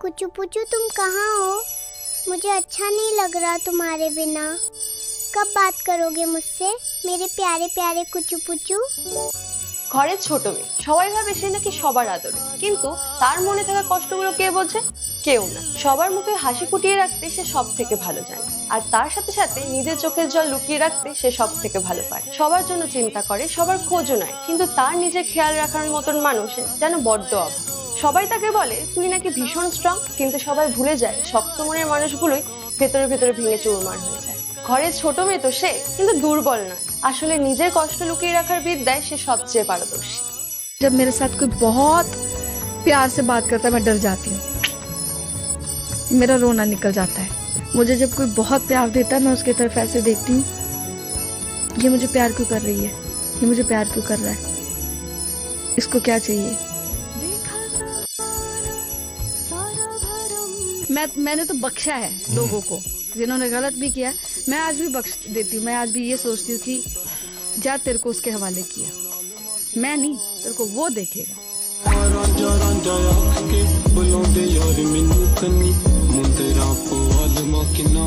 कुचू पुचू तुम कहाँ हो? मुझे अच्छा नहीं लग रहा तुम्हारे बिना। कब बात करोगे मुझसे मेरे प्यारे प्यारे कुचू पुचू? ঘরের ছোট মেয়ে, সবাই ভাবে সে নাকি সবার আদরে, কিন্তু তার মনে থাকা কষ্টগুলো কে বোঝে? কেউ না। সবার মুখে হাসি ফুটিয়ে রাখতে সে সব থেকে ভালো জানে, আর তার সাথে সাথে নিজের চোখের জল লুকিয়ে রাখতে সে সব থেকে ভালো পারে। সবার জন্য চিন্তা করে, সবার খোঁজও নেয়, কিন্তু তার নিজের খেয়াল রাখার মতন মানুষের যেন বড্ড অভাব। সবাই তাকে বলে তুই নাকি ভীষণ স্ট্রং, কিন্তু সবাই ভুলে যায় শক্ত মনের মানুষগুলোই ভেতরে ভেতরে ভেঙে চুরমার হয়ে যায়। ঘরের ছোট মেয়ে তো সে, কিন্তু দুর্বল নয়। আসলে নিজের কষ্ট লুকিয়ে রাখার বিদ্যায় সে সবচেয়ে পারদর্শী। जब मेरे साथ कोई बहुत प्यार से बात करता है मैं डर जाती हूँ, मेरा रोना निकल जाता है। मुझे जब कोई बहुत प्यार देता है मैं उसकी तरफ ऐसे देखती हूँ, ये मुझे प्यार क्यों कर रही है, ये मुझे प्यार क्यों कर रहा है, इसको क्या चाहिए। मैंने तो बख्शा है लोगों को, जिन्होंने गलत भी किया मैं आज भी बख्श देती हूँ। मैं आज भी ये सोचती हूँ कि जा तेरे को उसके हवाले किया, मैं नहीं, तेरे को वो देखेगा। रांझा रांझा आके बुलाਉਂਦੇ यार ਮੈਨੂੰ ਕੰਨੀ ਮੁੰਦਰਾ ਪਵਾਲ ਮਾ ਕਿਨਾ